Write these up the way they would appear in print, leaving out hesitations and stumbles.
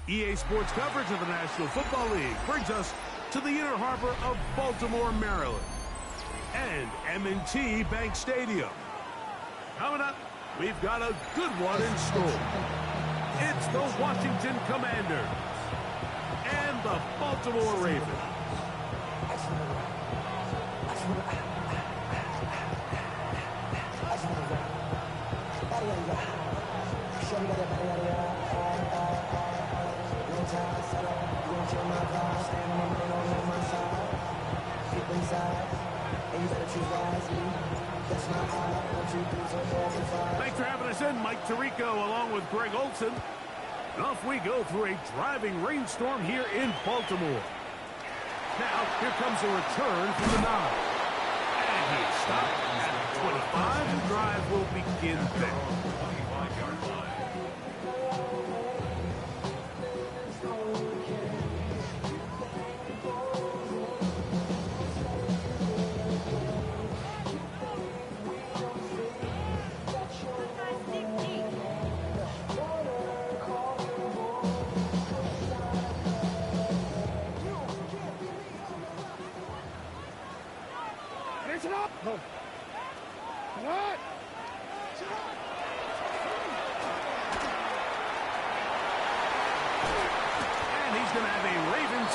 EA Sports coverage of the National Football League brings us to the inner harbor of Baltimore, Maryland, and M&T Bank Stadium. Coming up, we've got a good one in store. It's the Washington Commanders and the Baltimore Ravens. Thanks for having us in, Mike Tirico, along with Greg Olson. And off we go through a driving rainstorm here in Baltimore. Now, here comes a return from the 9. And he stopped at the 25. The drive will begin there.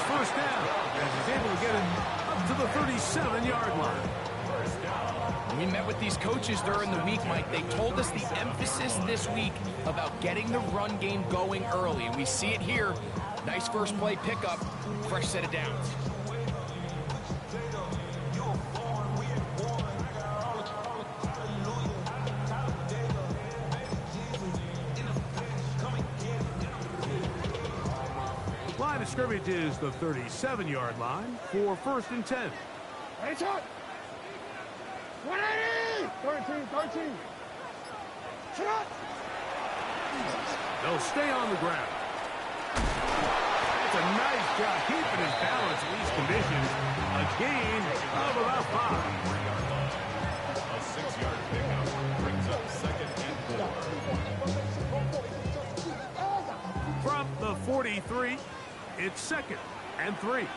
First down, as he's able to get him up to the 37-yard line. We met with these coaches during the week, Mike. They told us the emphasis this week about getting the run game going early, and we see it here. Nice first play pickup, fresh set of downs. Line of scrimmage is the 37-yard line for 1st and 10. Hey, shot! 180! 13. Shot! They'll stay on the ground. That's a nice job keeping his balance in these conditions. A gain of about 5. A 6-yard pickup brings up 2nd and 4. From the 43, it's 2nd and 3.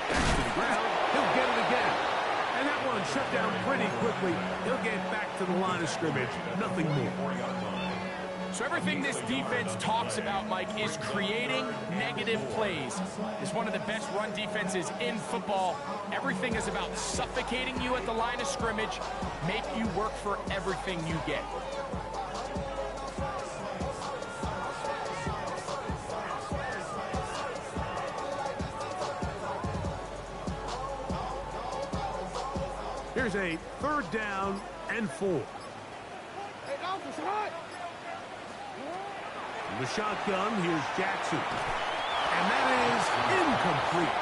Back to the ground. He'll get it again. And that one shut down pretty quickly. He'll get back to the line of scrimmage. Nothing more. So everything this defense talks about, Mike, is creating negative plays. It's one of the best run defenses in football. Everything is about suffocating you at the line of scrimmage, make you work for everything you get. Here's a 3rd down and 4. The shotgun, here's Jackson. And that is incomplete.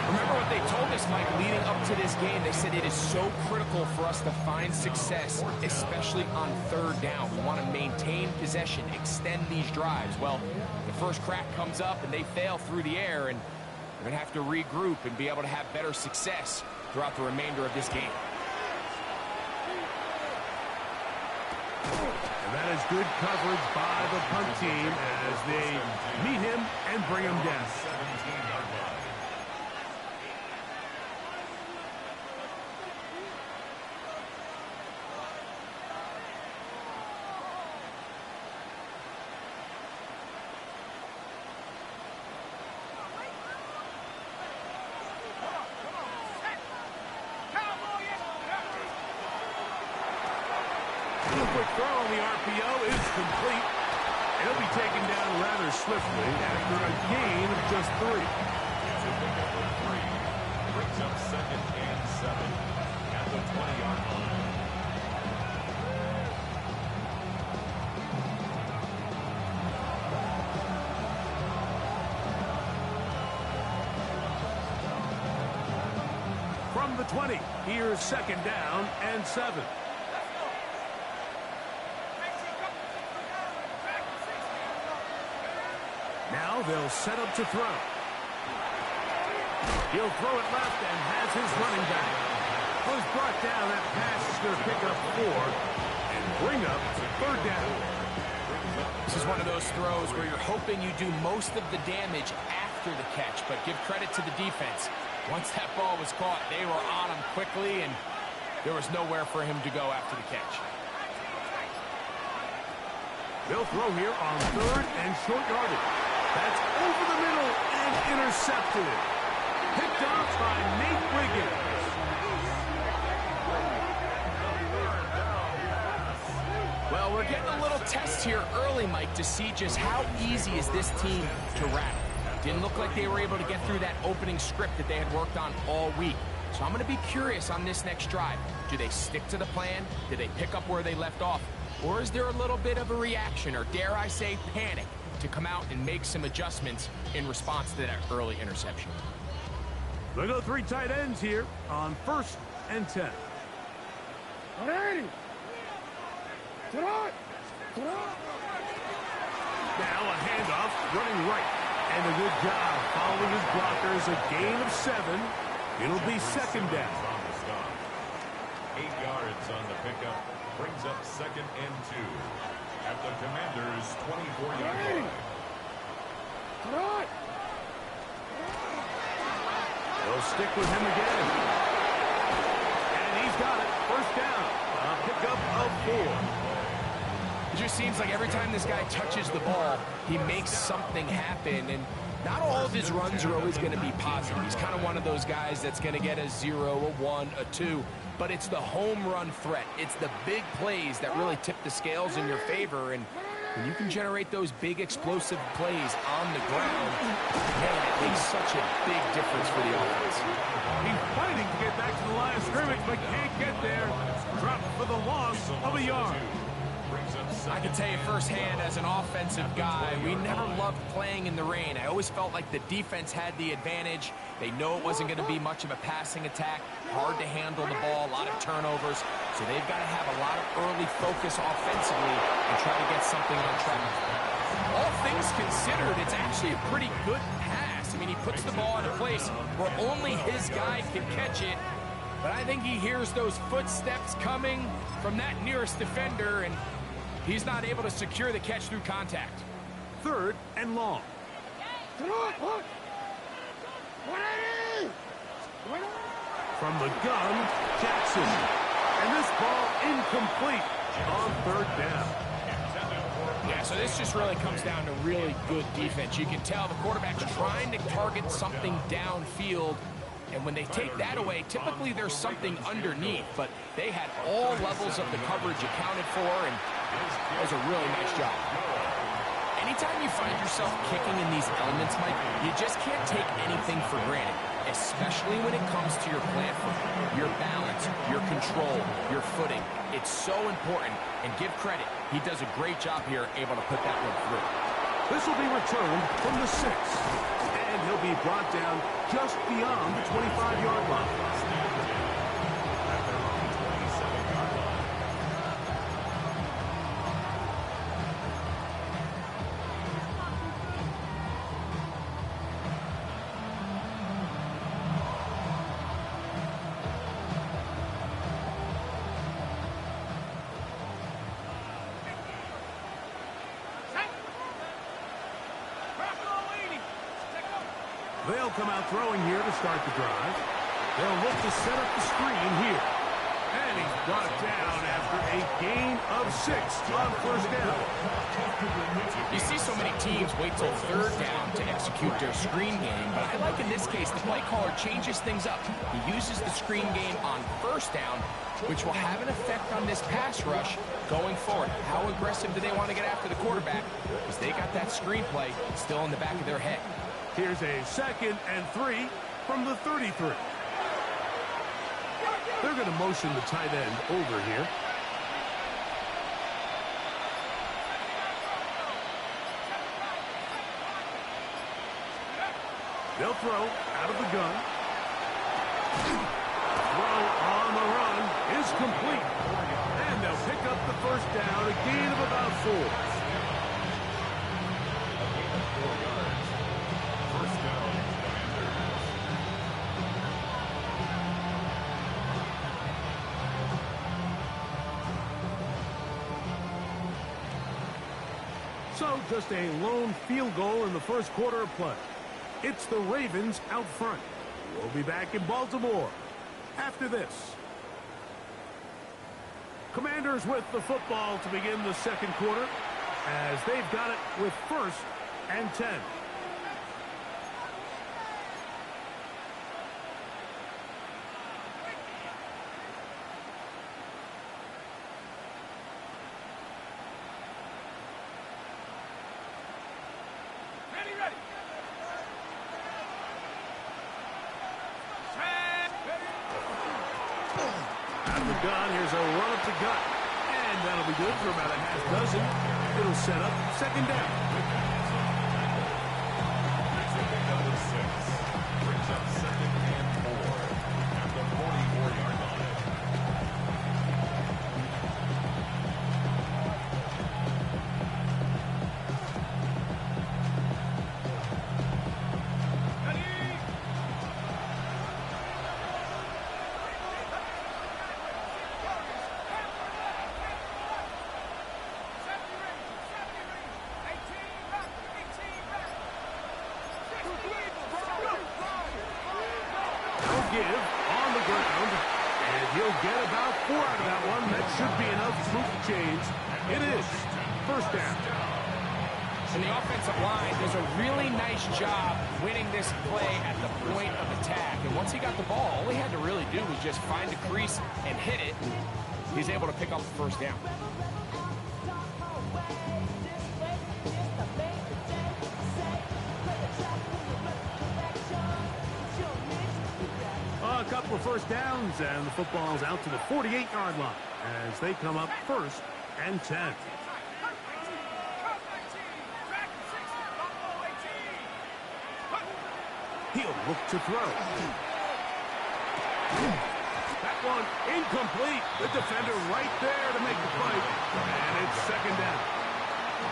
Remember what they told us, Mike, leading up to this game. They said it is so critical for us to find success, especially on 3rd down. We want to maintain possession, extend these drives. Well, the first crack comes up and they fail through the air, and we're going to have to regroup and be able to have better success throughout the remainder of this game. That is good coverage by the punt team as they meet him and bring him down. 17-yard line. Quick throw on the RPO is complete. He'll be taken down rather swiftly after a gain of just 3. It's a pickup of 3. Brings up 2nd and 7 at the 20-yard line. From the 20, here's 2nd down and 7. Now they'll set up to throw. He'll throw it left and has his running back. Was brought down. That pass is going to pick up 4 and bring up 3rd down. This is one of those throws where you're hoping you do most of the damage after the catch, but give credit to the defense. Once that ball was caught, they were on him quickly, and there was nowhere for him to go after the catch. They'll throw here on 3rd and short yardage. That's over the middle and intercepted. Picked off by Nate Wiggins. Well, we're getting a little test here early, Mike, to see just how easy is this team to rattle. Didn't look like they were able to get through that opening script that they had worked on all week. So I'm going to be curious on this next drive. Do they stick to the plan? Do they pick up where they left off? Or is there a little bit of a reaction, or dare I say panic, to come out and make some adjustments in response to that early interception? They go 3 tight ends here on 1st and 10. 180. Now a handoff, running right. And a good job following his blockers. A gain of 7. It'll be 2nd down. 8 yards on the pickup. Brings up 2nd and 2. At the Commanders' 24-yard line. They'll stick with him again. And he's got it. 1st down. A pickup of 4. It just seems like every time this guy touches the ball, he makes something happen, and not all of his runs are always going to be positive. He's kind of one of those guys that's going to get a 0, a 1, a 2, but it's the home run threat. It's the big plays that really tip the scales in your favor, and when you can generate those big explosive plays on the ground, man, it makes such a big difference for the offense. He's fighting to get back to the line of scrimmage, but can't get there. Dropped for the loss of a yard. I can tell you firsthand, as an offensive guy, we never loved playing in the rain. I always felt like the defense had the advantage. They know it wasn't going to be much of a passing attack, hard to handle the ball, a lot of turnovers. So they've got to have a lot of early focus offensively and try to get something on track. All things considered, it's actually a pretty good pass. I mean, he puts the ball in a place where only his guy can catch it. But I think he hears those footsteps coming from that nearest defender, and he's not able to secure the catch through contact. 3rd and long. From the gun, Jackson. And this ball incomplete on 3rd down. Yeah, so this just really comes down to really good defense. You can tell the quarterback's trying to target something downfield, and when they take that away, typically there's something underneath, but they had all levels of the coverage accounted for, and that was a really nice job. Anytime you find yourself kicking in these elements, Mike, you just can't take anything for granted, especially when it comes to your platform, your balance, your control, your footing. It's so important, and give credit. He does a great job here, able to put that one through. This will be returned from the 6. And he'll be brought down just beyond the 25-yard line. They'll come out throwing here to start the drive. They'll look to set up the screen here. And he's brought down after a gain of 6 on 1st down. You see so many teams wait till 3rd down to execute their screen game, but I like in this case the play caller changes things up. He uses the screen game on 1st down, which will have an effect on this pass rush going forward. How aggressive do they want to get after the quarterback? Because they got that screen play still in the back of their head. Here's a 2nd and 3 from the 33. They're going to motion the tight end over here. They'll throw out of the gun. Throw on the run is complete. And they'll pick up the 1st down, a gain of about 4. So just a lone field goal in the first quarter of play. It's the Ravens out front. We'll be back in Baltimore after this. Commanders with the football to begin the second quarter as they've got it with 1st and 10. Gun. Here's a run up to gut. And that'll be good for about a half dozen. It'll set up 2nd down. Number 6 brings up 2nd and 4 at the 44-yard line. Give on the ground, and he'll get about 4 out of that one. That should be enough to move the chains. It is 1st down. And the offensive line does a really nice job winning this play at the point of attack. And once he got the ball, all he had to really do was just find a crease and hit it. He's able to pick up the 1st down. A couple of 1st downs, and the football's out to the 48-yard line as they come up 1st and 10. He'll look to throw. That one incomplete. The defender right there to make the play, and it's 2nd down.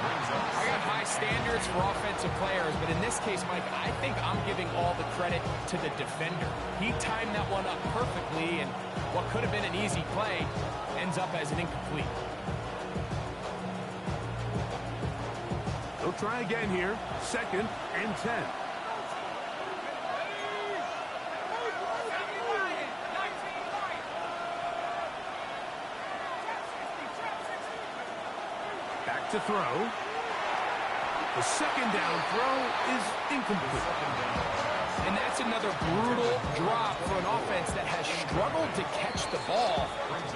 I got high standards for offensive players, but in this case, Mike, I think I'm giving all the credit to the defender. He timed that one up perfectly, and what could have been an easy play ends up as an incomplete. They'll try again here. 2nd and 10. Back to throw. The 2nd down throw is incomplete. And that's another brutal drop for an offense that has struggled to catch the ball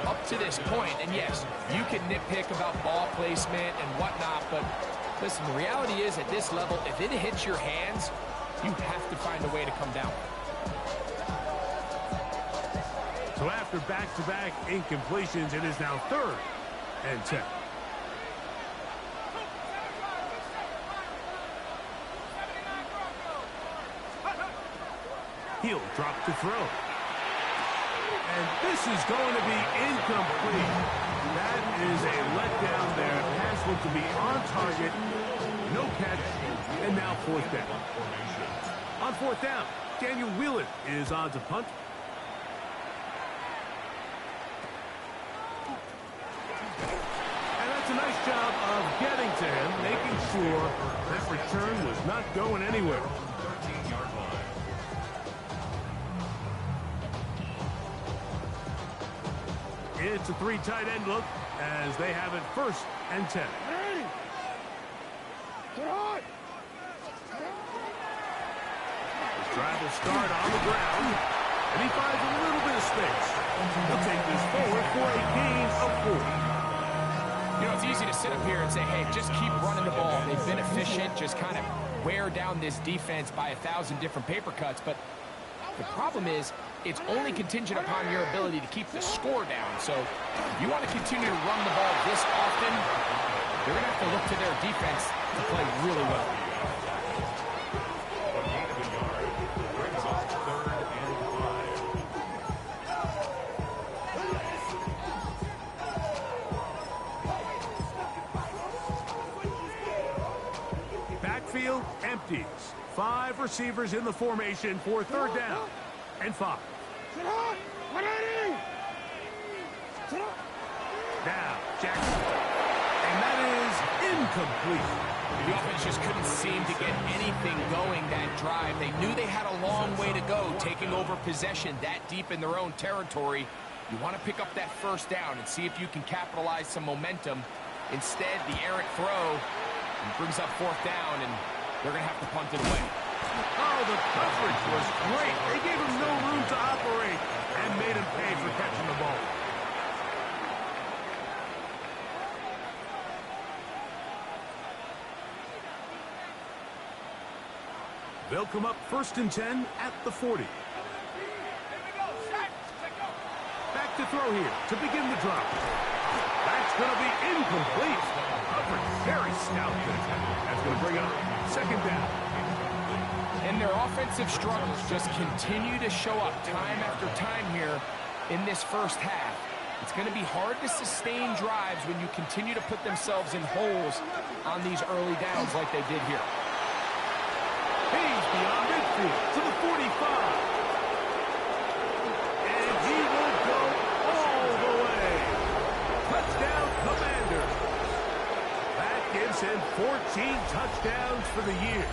up to this point. And yes, you can nitpick about ball placement and whatnot, but listen, the reality is at this level, if it hits your hands, you have to find a way to come down. So after back-to-back incompletions, it is now 3rd and 10. He'll drop to throw. And this is going to be incomplete. That is a letdown there. Pass looked to be on target. No catch. And now 4th down. On 4th down, Daniel Wheeler is on to punt. And that's a nice job of getting to him, making sure that return was not going anywhere. It's a 3 tight end look as they have it 1st and 10. His drive will start on the ground, and he finds a little bit of space. He'll take this forward for a gain of 4. You know, it's easy to sit up here and say, hey, just keep running the ball. They've been efficient, just kind of wear down this defense by 1,000 different paper cuts. But the problem is, it's only contingent upon your ability to keep the score down. So if you want to continue to run the ball this often, they're going to have to look to their defense to play really well. A gain of a yard brings up 3rd and 5. Backfield empties. 5 receivers in the formation for 3rd down and 5. Now, Jackson. And that is incomplete. The offense just couldn't seem to get anything going that drive. They knew they had a long way to go, taking over possession that deep in their own territory. You want to pick up that first down and see if you can capitalize some momentum. Instead, the errant throw brings up fourth down, and they're going to have to punt it away. Oh, the coverage was great. They gave him no room to operate and made him pay for catching the ball. They'll come up 1st and 10 at the 40. Back to throw here to begin the drop. That's going to be incomplete. Coverage very stout. That's going to bring up 2nd down. And their offensive struggles just continue to show up time after time here in this first half. It's going to be hard to sustain drives when you continue to put themselves in holes on these early downs like they did here. He's beyond midfield to the 45. And he will go all the way. Touchdown, Commanders. That gives him 14 touchdowns for the year.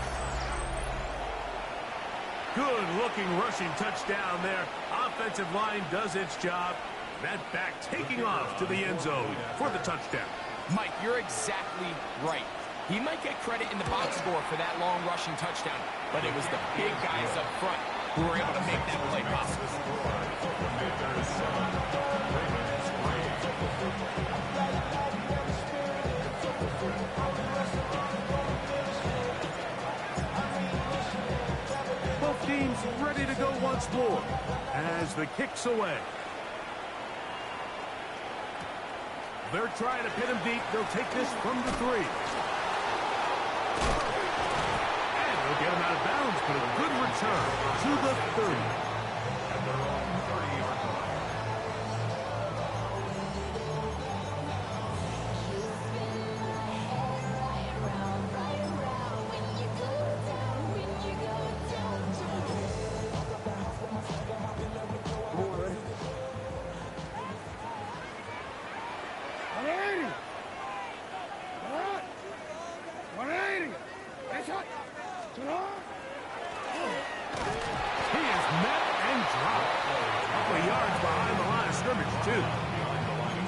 Good-looking rushing touchdown there. Offensive line does its job. That back taking off to the end zone for the touchdown. Mike, you're exactly right. He might get credit in the box score for that long rushing touchdown, but it was the big guys up front who were able to make that play possible. Both teams ready to go once more as the kick's away. They're trying to pin him deep. They'll take this from the 3. And they'll get him out of bounds, but a good return to the 30. At their own 30-yard line.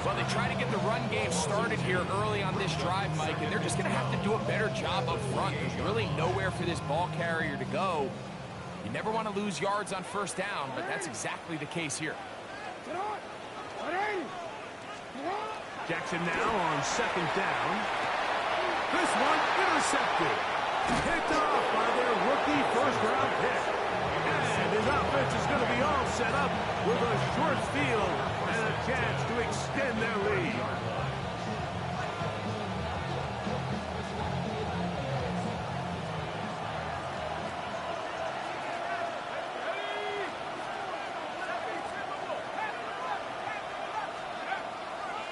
Well, they try to get the run game started here early on this drive, Mike, and they're just going to have to do a better job up front. There's really nowhere for this ball carrier to go. You never want to lose yards on first down, but that's exactly the case here. Jackson now on 2nd down. This one intercepted. Picked off by their rookie first-round pick. And his offense is going to be all set up with a short field and a chance to extend their lead.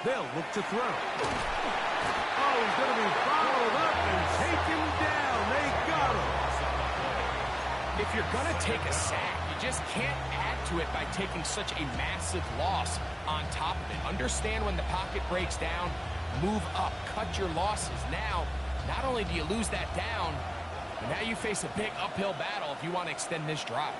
They'll look to throw. Oh, he's going to be followed up and taken down. They got him. If you're going to take a sack, you just can't add to it by taking such a massive loss on top of it. Understand when the pocket breaks down, move up, cut your losses. Now, not only do you lose that down, but now you face a big uphill battle if you want to extend this drive.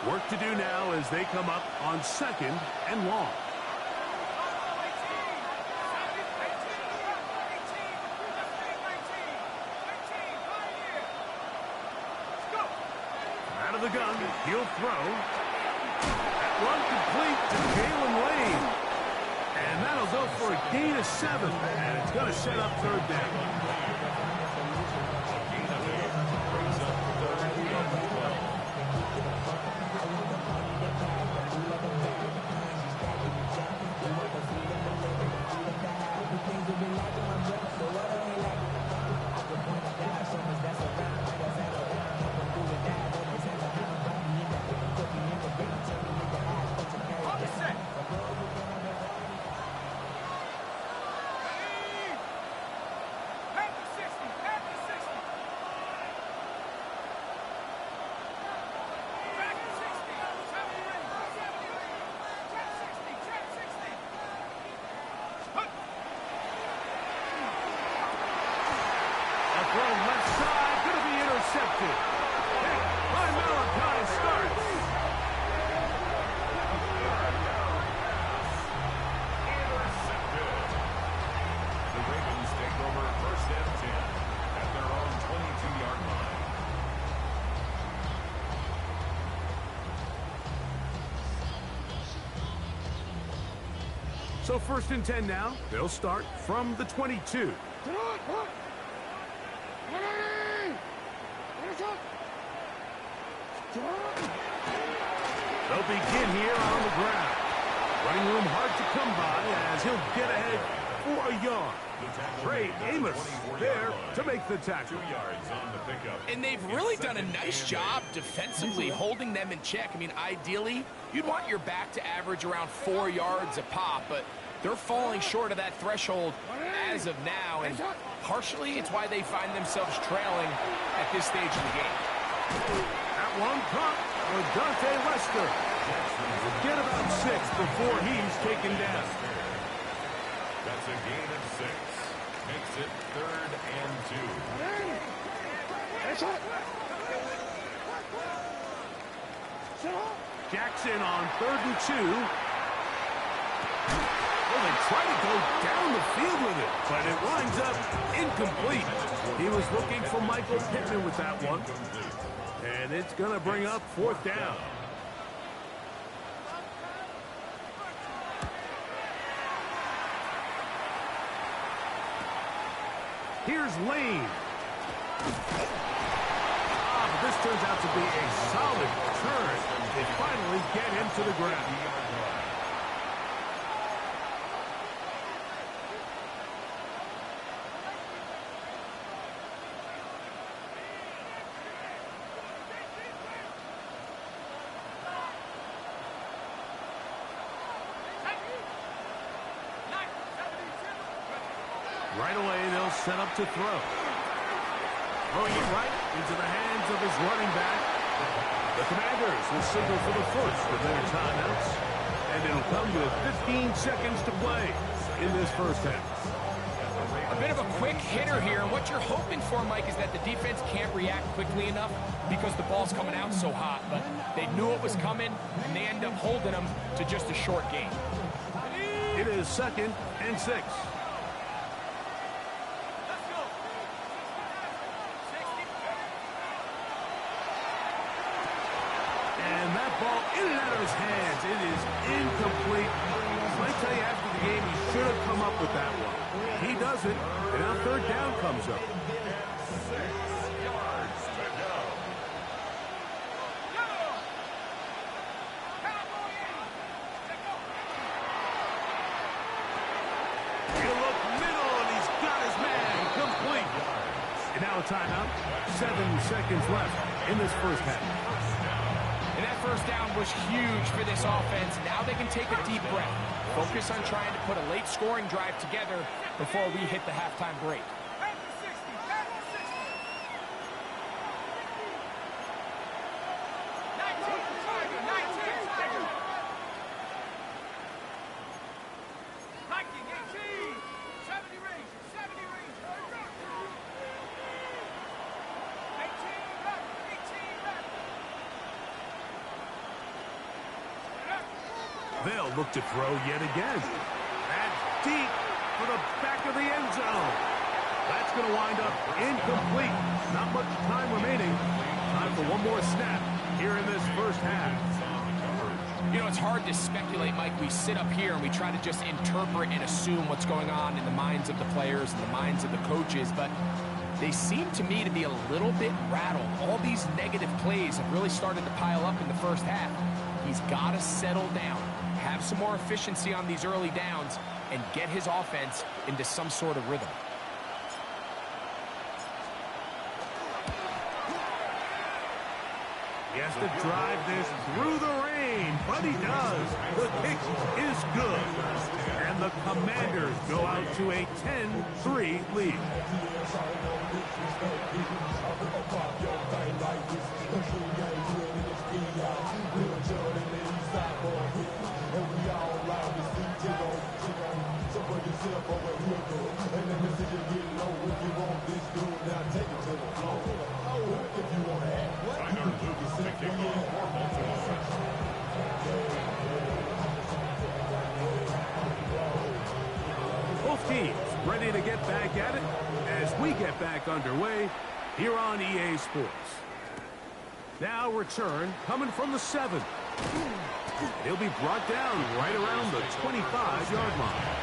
Work to do now as they come up on 2nd and long. Out of the gun, he'll throw. That one complete to Jalen Lane. And that'll go for a gain of 7. And it's going to set up 3rd down. So 1st and 10 now. They'll start from the 22. They'll begin here on the ground. Running room hard to come by as he'll get ahead for a yard. Trey Amos there to make the tackle. 2 yards on the pickup. And they've really done a nice job defensively holding them in check. I mean, ideally, you'd want your back to average around 4 yards a pop, but they're falling short of that threshold as of now, and partially it's why they find themselves trailing at this stage of the game. That one caught for Dante Lester. We'll get about 6 before he's taken down. That's a gain of 6. Makes it 3rd and 2. Jackson on 3rd and 2. Well, they try to go down the field with it, but it winds up incomplete. He was looking for Michael Pittman with that one. And it's going to bring up 4th down. Here's Lane. But this turns out to be a solid turn. They finally get him to the ground. Right away, they'll set up to throw. Throwing it right into the hands of his running back. The Commanders will signal for the first of their timeouts. And it'll come with 15 seconds to play in this first half. A bit of a quick hitter here. What you're hoping for, Mike, is that the defense can't react quickly enough because the ball's coming out so hot. But they knew it was coming, and they end up holding them to just a short gain. It is 2nd and 6. Ball in and out of his hands. It is incomplete. I tell you, after the game, he should have come up with that one. He doesn't, and now 3rd down comes up. 6 yards to go. He'll look middle, and he's got his man complete. And now a timeout. 7 seconds left in this first half. And that first down was huge for this offense. Now they can take a deep breath. Focus on trying to put a late scoring drive together before we hit the halftime break. They'll look to throw yet again. That's deep for the back of the end zone. That's going to wind up incomplete. Not much time remaining. Time for one more snap here in this first half. You know, it's hard to speculate, Mike. We sit up here and we try to just interpret and assume what's going on in the minds of the players and the minds of the coaches, but they seem to me to be a little bit rattled. All these negative plays have really started to pile up in the first half. He's got to settle down, have some more efficiency on these early downs, and get his offense into some sort of rhythm. He has to drive this through the rain, but he does. The kick is good. And the Commanders go out to a 10-3 lead. Both teams ready to get back at it as we get back underway here on EA Sports. Now return coming from the 7. He'll be brought down right around the 25-yard line.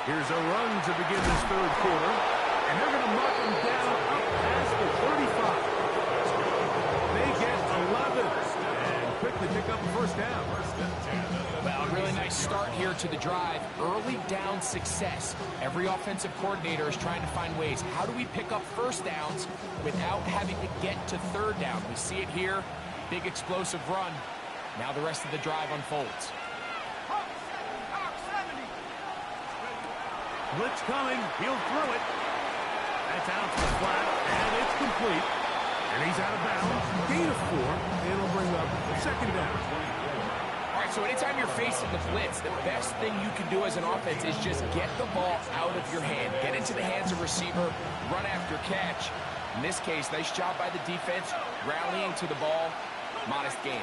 Here's a run to begin this third quarter, and they're going to mark him down up past the 35. They get 11 and quickly pick up a first down. Well, a really nice start here to the drive. Early down success. Every offensive coordinator is trying to find ways. How do we pick up first downs without having to get to third down? We see it here. Big explosive run. Now the rest of the drive unfolds. Blitz coming. He'll throw it. That's out to the flat, and it's complete. And he's out of bounds. Gain of 4. It'll bring up a second down. All right, so anytime you're facing the blitz, the best thing you can do as an offense is just get the ball out of your hand. Get into the hands of receiver, run after catch. In this case, nice job by the defense, rallying to the ball. Modest gain.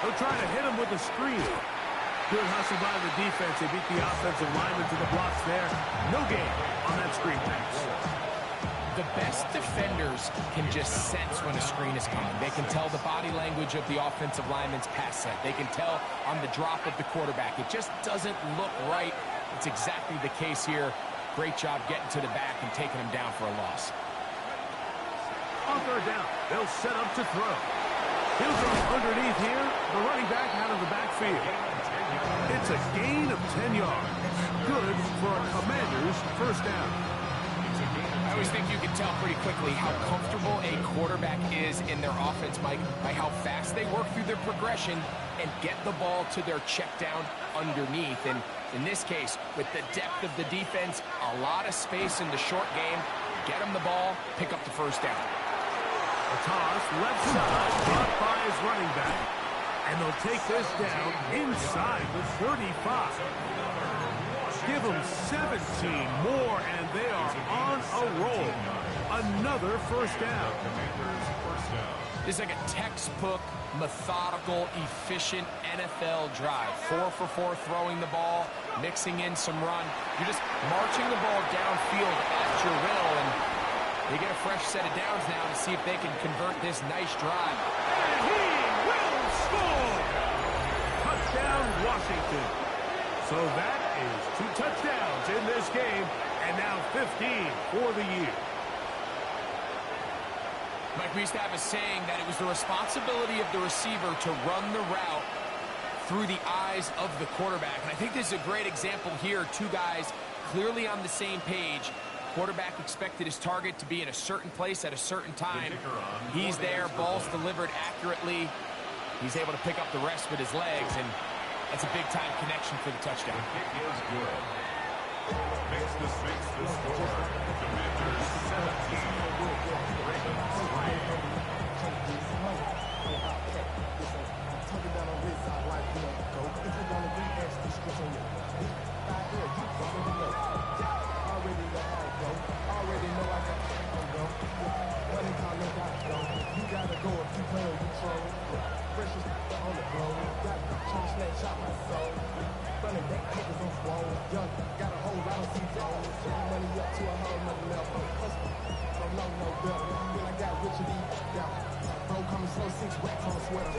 They'll try to hit him with a screen. Good hustle by the defense. They beat the offensive lineman to the blocks there. No gain on that screen pass. The best defenders can just sense when a screen is coming. They can tell the body language of the offensive lineman's pass set. They can tell on the drop of the quarterback. It just doesn't look right. It's exactly the case here. Great job getting to the back and taking him down for a loss. On third down, they'll set up to throw. He'll go underneath here. The running back out of the backfield. It's a gain of 10 yards. Good for a Commander's first down. I always think you can tell pretty quickly how comfortable a quarterback is in their offense, Mike, by how fast they work through their progression and get the ball to their check down underneath. And in this case, with the depth of the defense, a lot of space in the short game, get them the ball, pick up the first down. A toss, left side, blocked by his running back. And they'll take this down inside the 35. Give them 17 more, and they are on a roll. Another first down. This is like a textbook, methodical, efficient NFL drive. 4 for 4 throwing the ball, mixing in some run. You're just marching the ball downfield at your will, and they get a fresh set of downs now to see if they can convert this nice drive. And he will score! Touchdown, Washington. So that is 2 touchdowns in this game, and now 15 for the year. Mike, we used to have a saying that it was the responsibility of the receiver to run the route through the eyes of the quarterback. And I think this is a great example here. 2 guys clearly on the same page. Quarterback expected his target to be in a certain place at a certain time. He's there, ball's delivered accurately. He's able to pick up the rest with his legs, and that's a big-time connection for the touchdown. Makes the score. Commanders 17. Ravens 3.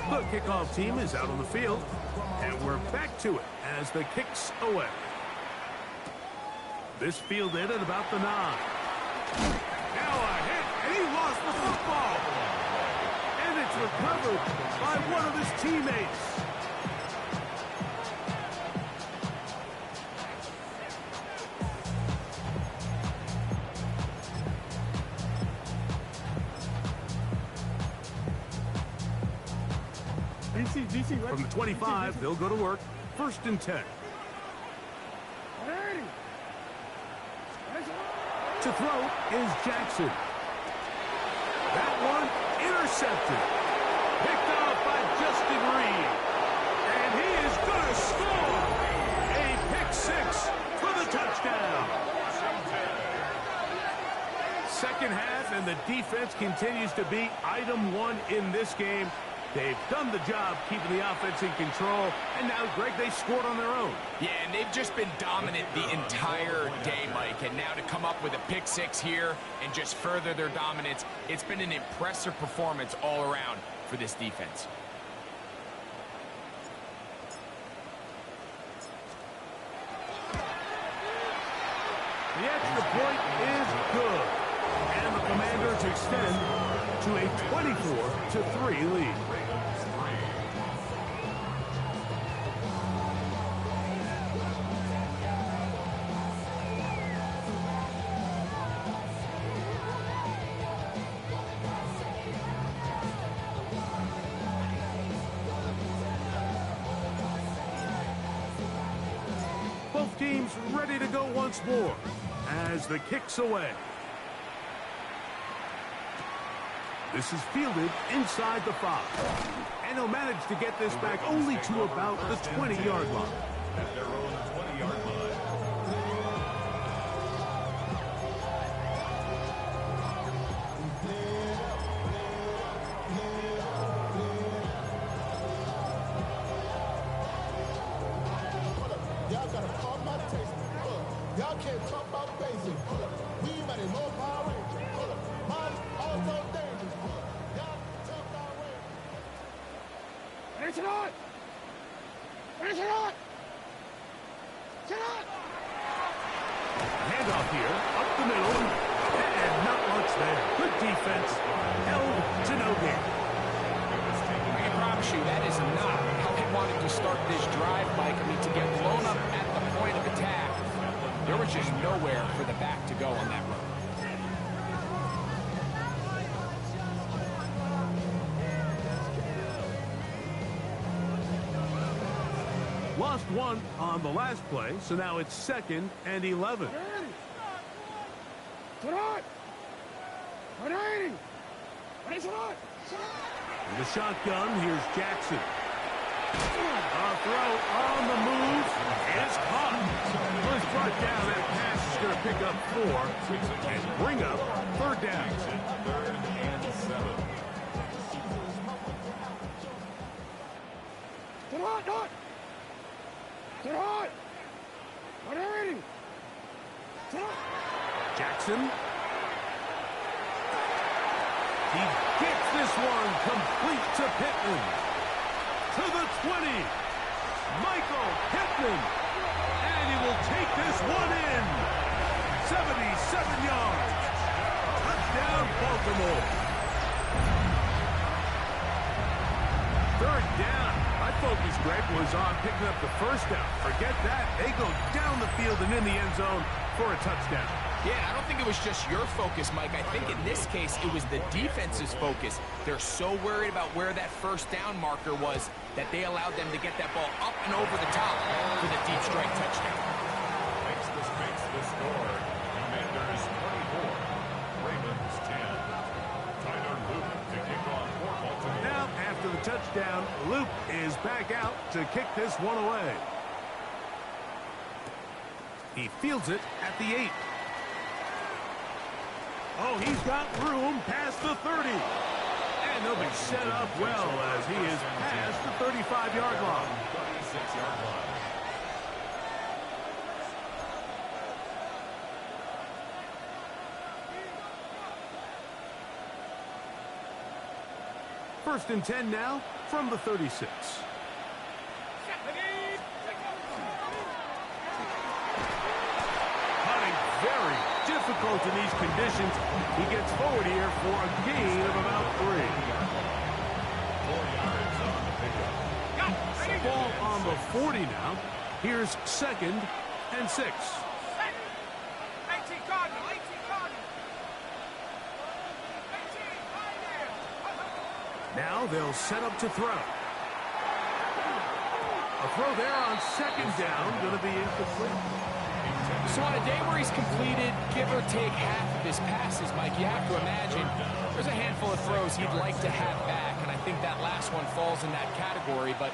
The kickoff team is out on the field, and we're back to it as the kicks away. This fielded at about the 9. Now a hit, and he lost the football. And it's recovered by one of his teammates. DC, right? From the 25, they'll go to work. 1st and 10. To throw is Jackson. That one intercepted. Picked off by Justin Reed. And he is going to score. A pick six for the touchdown. Second half, and the defense continues to be item one in this game. They've done the job keeping the offense in control, and now, Greg, they scored on their own. Yeah, and they've just been dominant the entire day, Mike, and now to come up with a pick six here and just further their dominance, it's been an impressive performance all around for this defense. The extra point is good, and the Commanders extend to a 24-3 lead. Both teams ready to go once more as the kick's away. This is fielded inside the 5. And he'll manage to get this back only to about the 20-yard line. At their own 20-yard line. Y'all gotta call my taste. Y'all can't talk about basic. We might as well Power Rangers. Mine's also dangerous. Y'all talk about Finish it on! Finish it on! Finish it on! Handoff here, up the middle, and not much there. Good defense, held to no gain. I can promise you that is not how they wanted to start this drive, Mike. I mean, to get blown up at the point of attack, there was just nowhere for the back to go on that run. Lost one on the last play, so now it's 2nd and 11. Sit on! Finish it on! In the shotgun, here's Jackson. A throw on the move is caught. Well, it's brought down. That pass is going to pick up 4 and bring up 3rd down. 3rd and 7. Sit on! Not! Sit on! What are you? Sit on! Jackson. He gets this one complete to Pittman. To the 20. Michael Pittman. And he will take this one in. 77 yards. Touchdown, Baltimore. 3rd down. My focus, Greg, was on picking up the 1st down. Forget that. They go down the field and in the end zone for a touchdown. Yeah, I don't think it was just your focus, Mike. I think in this case, it was the defense's focus. They're so worried about where that 1st down marker was that they allowed them to get that ball up and over the top for the deep strike touchdown. Makes the score. Commanders 24. Ravens 10. Tyler Luke to kick off for Baltimore. Now, after the touchdown, Luke is back out to kick this one away. He fields it at the 8. Oh, he's got room past the 30. And they'll be set up well as he is past the 35-yard line. 36-yard line. First and 10 now from the 36. Hunting very difficult in these conditions. He gets forward here for a gain of about 3. 4 yards on the pickup. Ball on the 40 now. Here's 2nd and 6. Now they'll set up to throw. A throw there on 2nd down, going to be incomplete. So on a day where he's completed, give or take half of his passes, Mike, you have to imagine there's a handful of throws he'd like to have back, and I think that last one falls in that category. But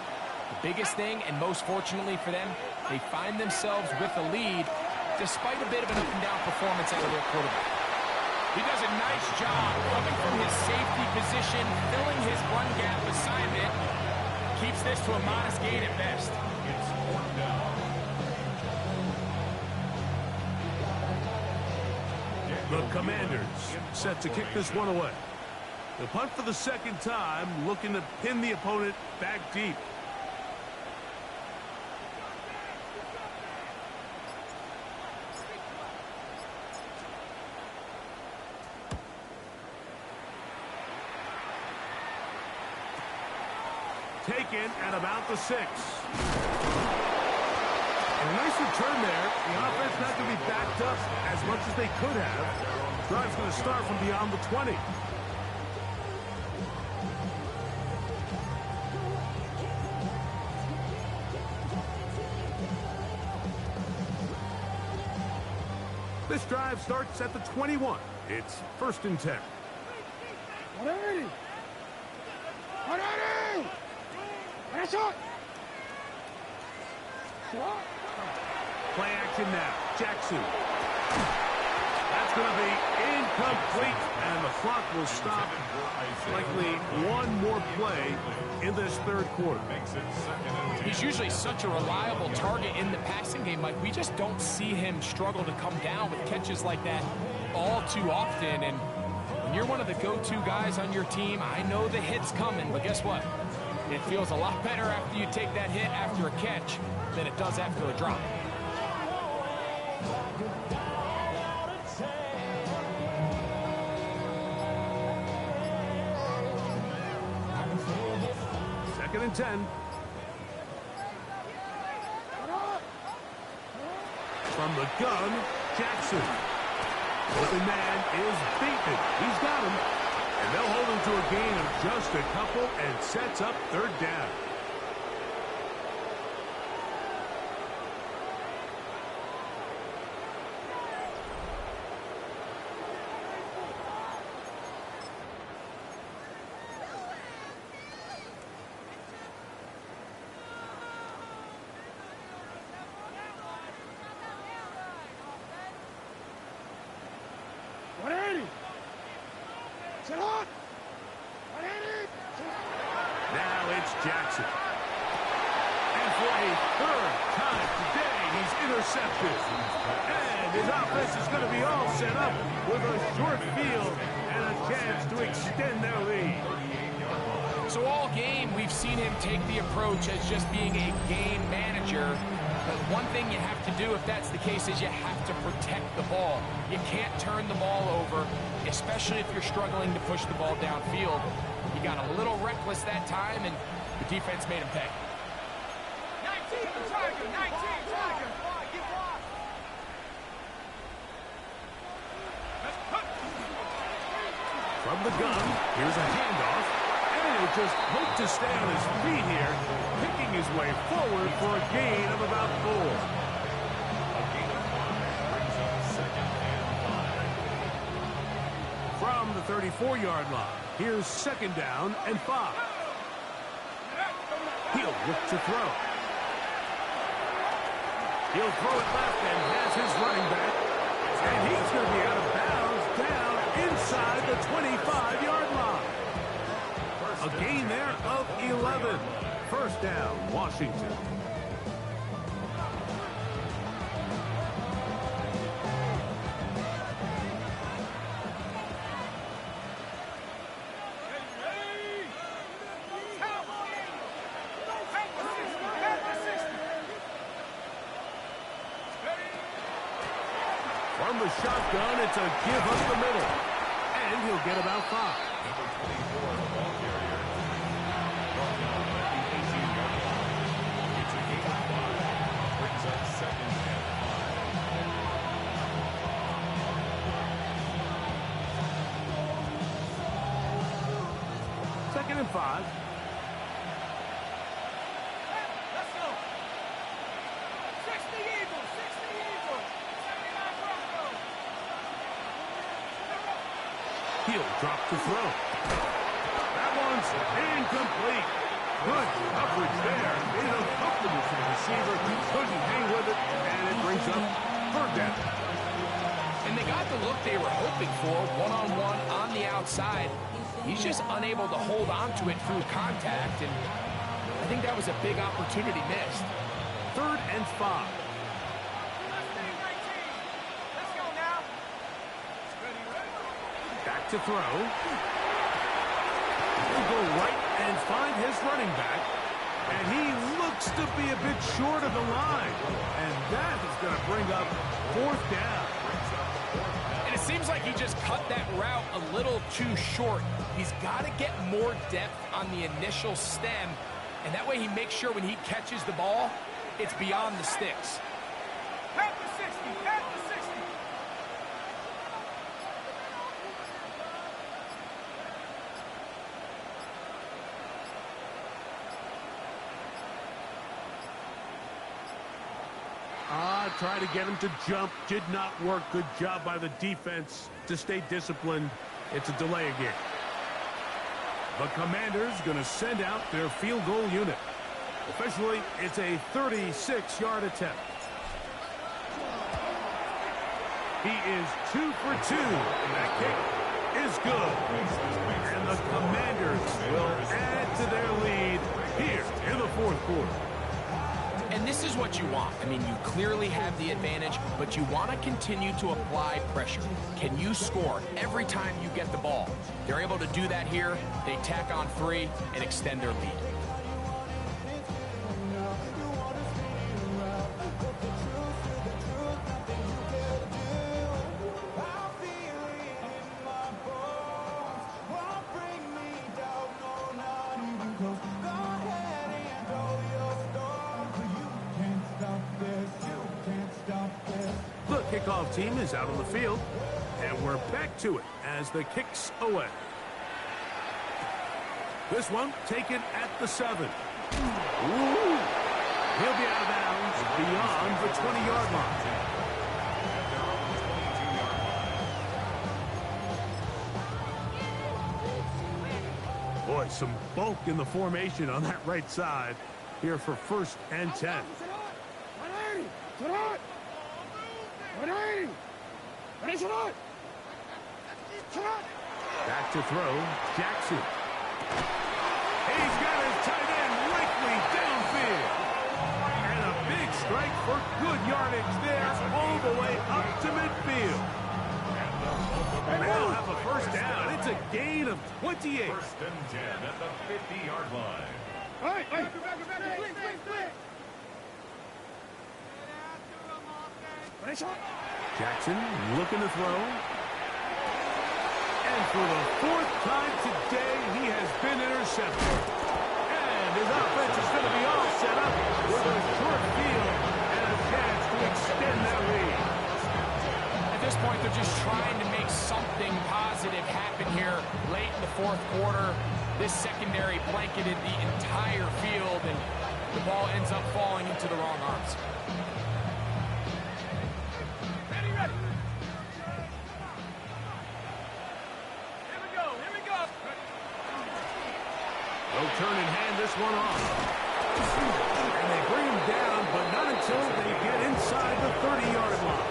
the biggest thing, and most fortunately for them, they find themselves with a lead despite a bit of an up-and-down performance out of their quarterback. He does a nice job coming from his safety position, filling his run gap assignment, keeps this to a modest gain at best. It's 4th down. The Commanders set to kick this one away. The punt for the second time, looking to pin the opponent back deep. Taken at about the 6. A nice return there. The offense not going to be backed up as much as they could have. Drive's going to start from beyond the 20. This drive starts at the 21. It's 1st and 10. Play action now. Jackson. That's going to be incomplete, and the clock will stop. Likely one more play in this 3rd quarter. He's usually such a reliable target in the passing game, Mike. We just don't see him struggle to come down with catches like that all too often. And when you're one of the go-to guys on your team, I know the hit's coming, but guess what? It feels a lot better after you take that hit after a catch than it does after a drop. Second and 10. From the gun, Jackson. Open man is beaten. He's got him. And they'll hold him to a gain of just a couple and sets up 3rd down. Now it's Jackson. And for a 3rd time today, he's intercepted. And his offense is going to be all set up with a short field and a chance to extend their lead. So all game, we've seen him take the approach as just being a game manager. But one thing you have to do if that's the case is you have to protect the ball. You can't turn the ball over, especially if you're struggling to push the ball downfield. He got a little reckless that time, and the defense made him pay. 19, Tiger, 19, Tiger. From the gun, here's a handoff. And he'll just hope to stay on his feet here, picking his way forward for a gain of about 4. A gain of 5 brings up 2nd and 5. From the 34-yard line, here's 2nd down and 5. He'll look to throw. He'll throw it left and has his running back. And he's going to be out of bounds down inside the 25-yard line. A gain there of 11. 1st down, Washington. From the shotgun, it's a give up the middle. And he'll get about 5. Number 24, ball carrier. Brought down at the 18-yard line. It's a gain of 5. Brings up 2nd and 5. 2nd and 5. Let's go. 60 Eagles, 60 Eagles. He'll drop the throw. That one's incomplete. Good coverage there. Uncomfortable for the receiver. Couldn't hang with it, and it brings up third down. And they got the look they were hoping for, one-on-one on the outside. He's just unable to hold on to it through contact, and I think that was a big opportunity missed. 3rd and 5. Back to throw. He'll go right and find his running back. And he looks to be a bit short of the line. And that is going to bring up 4th down. And it seems like he just cut that route a little too short. He's got to get more depth on the initial stem. And that way he makes sure when he catches the ball, it's beyond the sticks. At the 60, at the 60. Try to get him to jump. Did not work. Good job by the defense to stay disciplined. It's a delay again. The Commanders going to send out their field goal unit. Officially, it's a 36-yard attempt. He is 2 for 2. And that kick is good. And the Commanders will add to their lead here in the 4th quarter. And this is what you want. I mean, you clearly have the advantage, but you want to continue to apply pressure. Can you score every time you get the ball? They're able to do that here. They tack on 3 and extend their lead. Kickoff team is out on the field, and we're back to it as the kick's away. This one taken at the 7. Ooh. He'll be out of bounds beyond the 20-yard line. Boy, some bulk in the formation on that right side here for 1st and 10. Back to throw, Jackson. He's got his tight end Likely downfield. And a big strike for good yardage there all the way up to midfield. They'll have a 1st down. It's a gain of 28. 1st and 10 at the 50-yard line. Jackson looking to throw. And for the 4th time today, he has been intercepted. And his offense is going to be all set up with a short field and a chance to extend that lead. At this point, they're just trying to make something positive happen here late in the 4th quarter. This secondary blanketed the entire field, and the ball ends up falling into the wrong arms. They'll turn and hand this one off. And they bring him down, but not until they get inside the 30-yard line.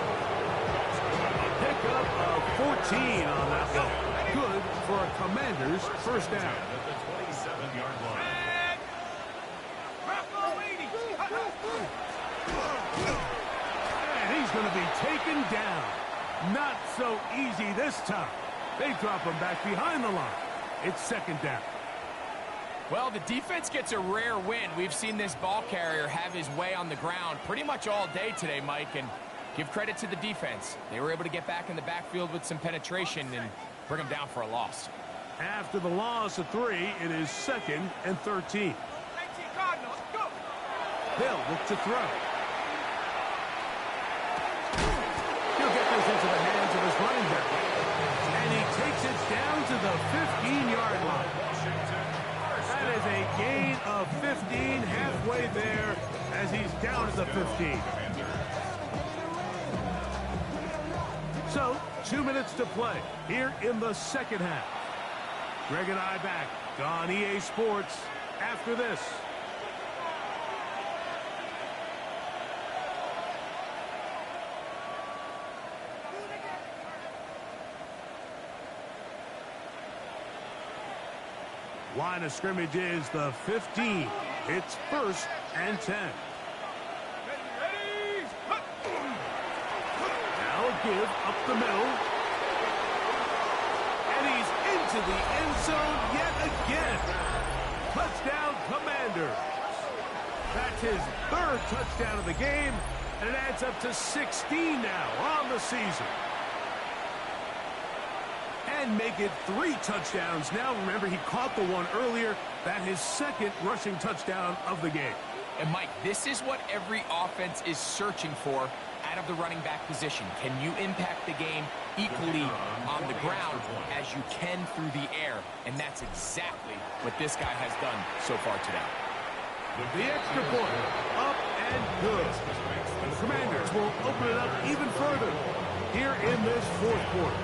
A pickup of 14 on that one. Good for a Commander's 1st down. At the 27-yard line. And he's going to be taken down. Not so easy this time. They drop him back behind the line. It's 2nd down. Well, the defense gets a rare win. We've seen this ball carrier have his way on the ground pretty much all day today, Mike, and give credit to the defense. They were able to get back in the backfield with some penetration and bring them down for a loss. After the loss of 3, it is 2nd and 13. They'll look to throw. He'll get this into the hands of his running back. And he takes it down to the 15-yard line. That is a gain of 15, halfway there as he's down to the 15. So, 2 minutes to play here in the second half. Greg and I back on EA Sports after this. Line of scrimmage is the 15. It's 1st and 10. Now a give up the middle. And he's into the end zone yet again. Touchdown, Commanders. That's his 3rd touchdown of the game, and it adds up to 16 now on the season. And make it 3 touchdowns. Now, remember, he caught the one earlier. That his 2nd rushing touchdown of the game. And, Mike, this is what every offense is searching for out of the running back position. Can you impact the game equally on the ground as you can through the air? And that's exactly what this guy has done so far today. The extra point, up and good. And the Commanders will open it up even further here in this 4th quarter.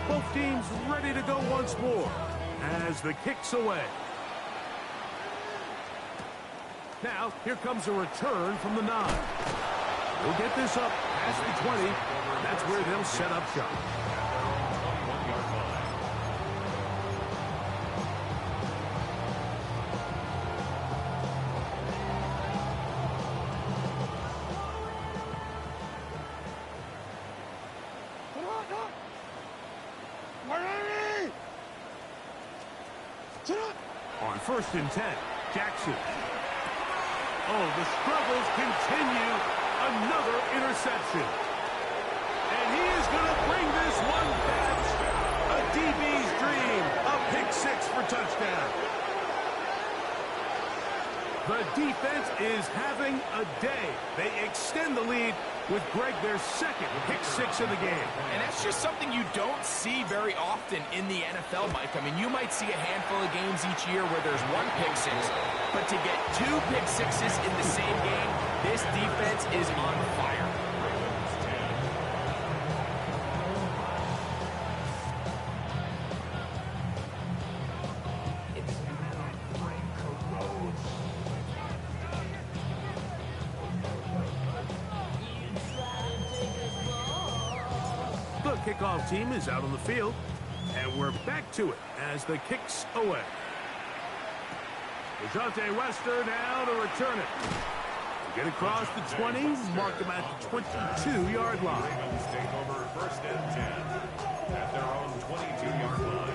Both teams ready to go once more as the kick's away. Now, here comes a return from the 9. They'll get this up past the 20. That's where they'll set up shop. On 1st and 10, Jackson. Oh, the struggles continue. Another interception. And he is going to bring this one back. A DB's dream. A pick 6 for touchdown. The defense is having a day. They extend the lead with Greg their 2nd pick 6 of the game. And that's just something you don't see very often in the NFL, Mike. I mean, you might see a handful of games each year where there's 1 pick 6, but to get 2 pick 6s in the same game, this defense is on fire. The kickoff team is out on the field, and we're back to it as the kick's away. DeJounte Wester now to return it. To get across the 20, mark him at the 22-yard line. Ravens take over 1st and 10 at their own 22-yard line.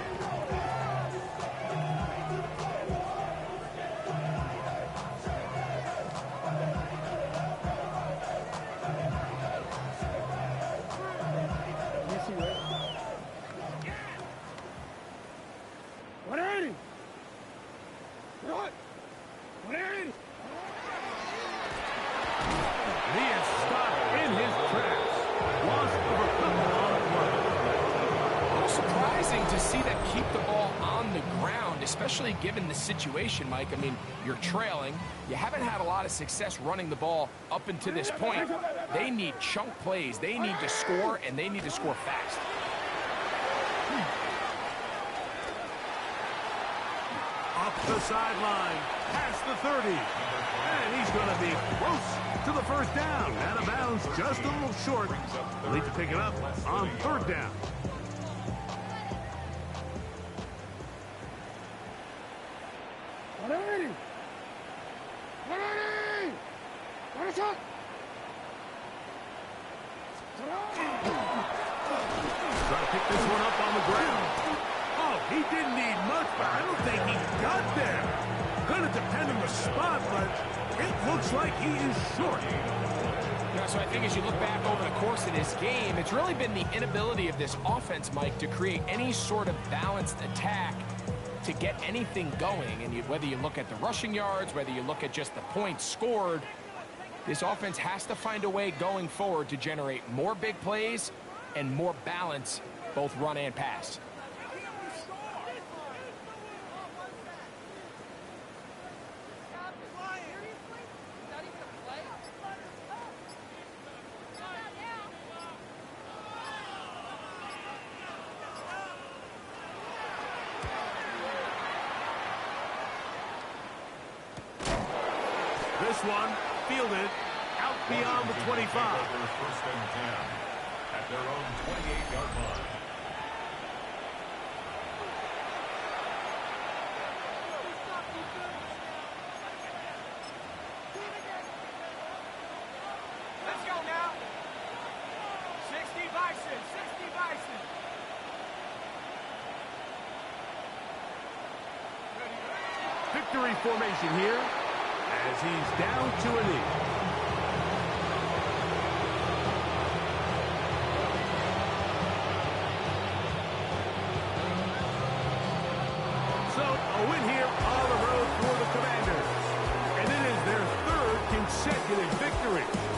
To see them keep the ball on the ground, especially given the situation, Mike. I mean, you're trailing. You haven't had a lot of success running the ball up until this point. They need chunk plays. They need to score, and they need to score fast. Up the sideline, past the 30. And he's going to be close to the 1st down. Out of bounds, just a little short. They'll need to pick it up on 3rd down. Try to pick this one up on the ground. Oh, he didn't need much, but I don't think he got there. Going to depend on the spot, but it looks like he is short. Yeah, so I think as you look back over the course of this game, it's really been the inability of this offense, Mike, to create any sort of balanced attack to get anything going. And whether you look at the rushing yards, whether you look at just the points scored, this offense has to find a way going forward to generate more big plays and more balance, both run and pass. This one fielded out beyond the 25. First and 10 at their own 28-yard line. Let's go now. 60 Bison, 60 Bison. Victory formation here as he's down to a knee. So a win here on the road for the Commanders. And it is their third consecutive victory.